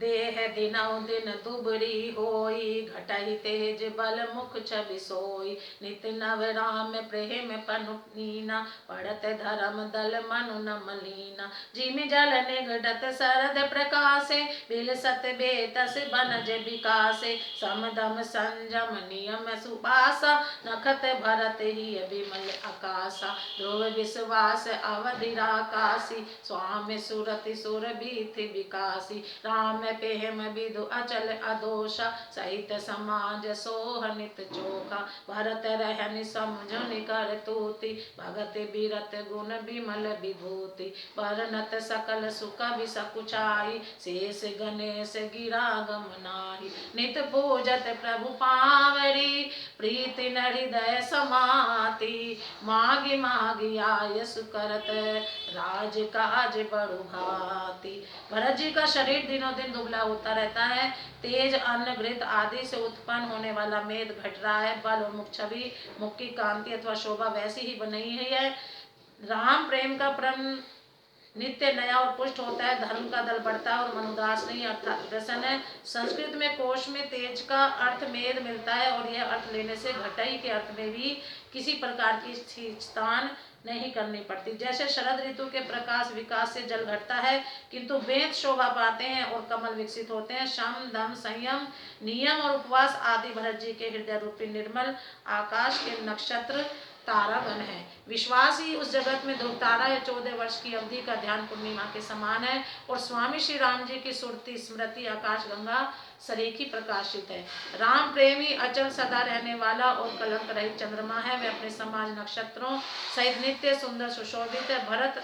देह दिनौ दिन दुबरी होई, घटहि तेज बल मुख छवि सोई। नित नव राम प्रेम पनु नीना, पढ़त धर्म दल मनु न मलीना। जिमि जल निगडत सरद प्रकाशे, बिलसत बेतस बनज विकासे। समदम संजम नियम सुबासा, नखत भरत ही बिमल आकाशा। ध्रुव विश्वास अवधि राकासी, स्वामी सुरति सुर बीथि विकासी। राम प्रेम विदु अचल अदोषा, सहित समाज सोह नित चोखा। भरत रहनि समझुनि कर तूति, भगत बिरत गुण बिमल विभूति। वर्णत सकल सुख बिसकुचाई, शेष गणेश गिरा गम नाही। नित पूजत प्रभु पावरी, प्रीति न हृदय समाति। मागी मागी आयस करत, राज काज बड़ु भांति। भरत जी का शरीर दिनों दिन दुबला होता रहता है। तेज अन्न घृत आदि से उत्पन्न होने वाला मेद घट रहा है। बल और मुख छवि, मुख की कांति अथवा शोभा वैसी ही बनी हुई है। राम प्रेम का प्रण नित्य नया और पुष्ट होता है। धर्म का दल बढ़ता है और मन उदास नहीं अर्थात प्रसन्न है। संस्कृत में कोश में तेज का अर्थ मेद मिलता है और यह अर्थ लेने से घटाई के अर्थ में भी किसी प्रकार की खींचतान नहीं करनी पड़ती। जैसे शरद ऋतु के प्रकाश विकास से जल घटता है किंतु वेद शोभा पाते हैं और कमल विकसित होते हैं। शम दम संयम नियम और उपवास आदि भरत जी के हृदय रूपी निर्मल आकाश के नक्षत्र तारागण है। विश्वास ही उस जगत में ध्रुव तारा या 14 वर्ष की अवधि का ध्यान पूर्णिमा के समान है और स्वामी श्री राम जी की सुरती स्मृति आकाश गंगा सरीखी प्रकाशित है। राम प्रेमी अचल सदा रहने वाला और कलंक रहित चंद्रमा है। वे अपने समाज नक्षत्रों सहित नित्य सुंदर सुशोभित है। भरत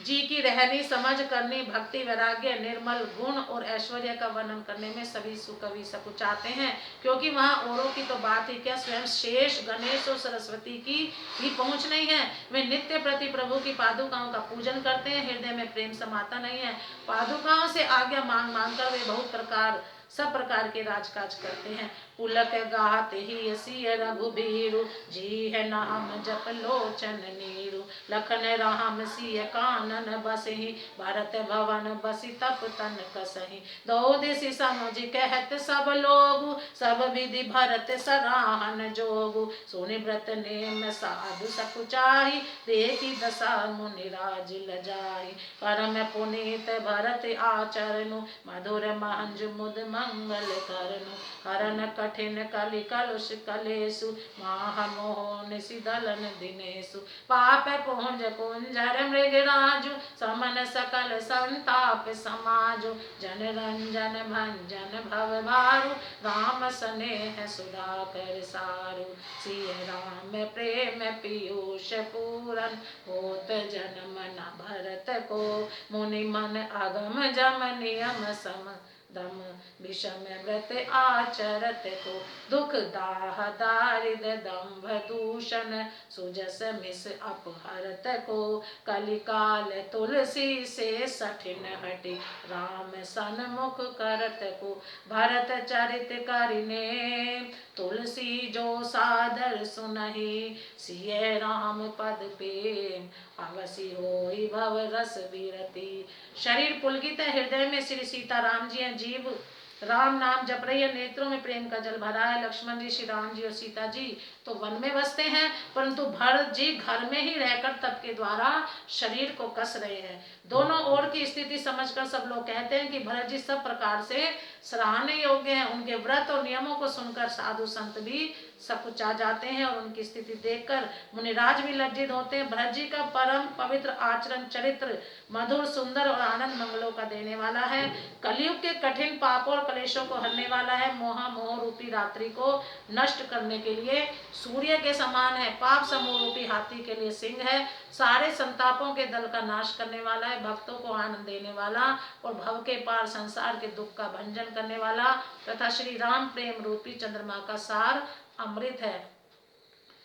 जी की रहनी समझ करनी भक्ति वैराग्य निर्मल गुण और ऐश्वर्य का वर्णन करने में सभी सुकवि सकुचाते हैं, क्योंकि वहाँ औरों की तो बात ही क्या, स्वयं शेष गणेश और सरस्वती की भी पहुंच नहीं है। वे नित्य प्रति प्रभु की पादुकाओं का पूजन करते हैं। हृदय में प्रेम समाता नहीं है। पादुकाओं से आज्ञा मांग मांग कर वे बहुत प्रकार सब प्रकार के राजकाज करते हैं। पुलक गाते ही सिय रघुबीरु, जी है नाम जप लोचन नीरु। लखन राम सिय कानन बसहि, भरत भवन बसि तप तन कसहि। दो दिसि समुझ कहत सब लोगु, सब विधि भरत सराहन जोगु। सुनि व्रत नेम साधु सकुचाई, देखी दशा मुनि राज लजाई। परम पुनीत भरत आचरणु, मधुर महंज मुद मंगल करनु। हरन कठिन कलि कलुष कलेसु, माह मोह निशिदलन दिनेसु। पाप पुंज कुंजर मृगराजु, समन सकल संताप समाजु। जन रंजन भंजन भव भारु, राम स्नेह सुधाकर सारु। सिय राम प्रेम पीयूष पूरन, होत जन्म न भरत को। मुनि मन अगम जम नियम सम, दम विषम व्रत आचरत को। दुख दाह दारिद दंभ दूषण, सुजस मिस अपहरत को। कलिकाल तुलसी से सठिन हटि, राम सन्मुख करत को। भरत चरित करिने, तुलसी जो सादर सुनहि। सिय राम पद प्रेम, अवसि होई भव रस विरति। शरीर पुलकित है, हृदय में श्री सीता राम जी हैं। जीव राम नाम जप रही है, नेत्रों में प्रेम का जल भरा है। लक्ष्मण जी, श्री राम जी और सीता जी तो वन में बसते हैं, परंतु भरत जी घर में ही रहकर तप के द्वारा शरीर को कस रहे हैं। दोनों ओर की स्थिति समझकर सब लोग कहते हैं कि भरत जी सब प्रकार से सराहने योग्य हैं। उनके व्रत और नियमों को सुनकर साधु संत भी सकुचा जाते हैं और उनकी स्थिति देखकर मुनिराज भी लज्जित होते हैं। भरत जी का परम पवित्र आचरण चरित्र मधुर सुंदर और आनंद मंगलों का देने वाला है। कलयुग के कठिन पापों और कलेशों को हरने वाला है। मोह रूपी रात्रि को नष्ट करने के लिए सूर्य के समान है। पाप समूह रूपी हाथी के लिए सिंह है। सारे संतापों के दल का नाश करने वाला है। भक्तों को आनंद देने वाला और भव के पार संसार के दुख का भंजन करने वाला तथा श्री राम प्रेम रूपी चंद्रमा का सार अमृत है।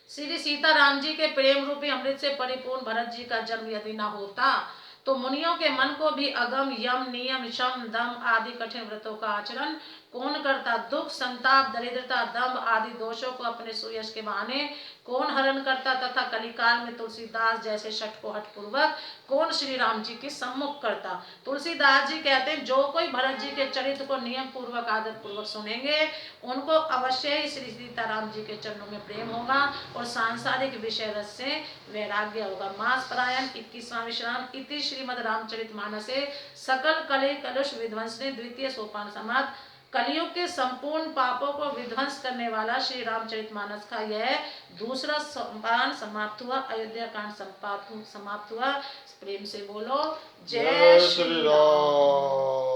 श्री सीता राम जी के प्रेम रूपी अमृत से परिपूर्ण भरत जी का जन्म यदि न होता तो मुनियों के मन को भी अगम यम नियम शम दम आदि कठिन व्रतों का आचरण कौन करता। दुख संताप दरिद्रता दंभ आदि दोषों को अपने सुयश के बहाने कौन हरण करता तथा कलिकाल में तुलसीदास जैसे शठ को हठ पूर्वक कौन श्री राम जी की सम्मुख करता। तुलसीदास जी कहते हैं जो कोई भरत जी के चरित्र को नियम पूर्वक आदर पूर्वक सुनेंगे उनको अवश्य ही श्री सीताराम जी के चरणों में प्रेम होगा और सांसारिक विषय रस से वैराग्य होगा। मास परायण 21वां विश्राम इति श्रीमद रामचरितमानसे सकल कले कलुष विध्वंस ने द्वितीय सोपान समाप्त। कलयुग के संपूर्ण पापों को विध्वंस करने वाला श्री रामचरितमानस का यह दूसरा सोपान समाप्त हुआ। अयोध्या कांड समाप्त हुआ। प्रेम से बोलो जय श्री राम।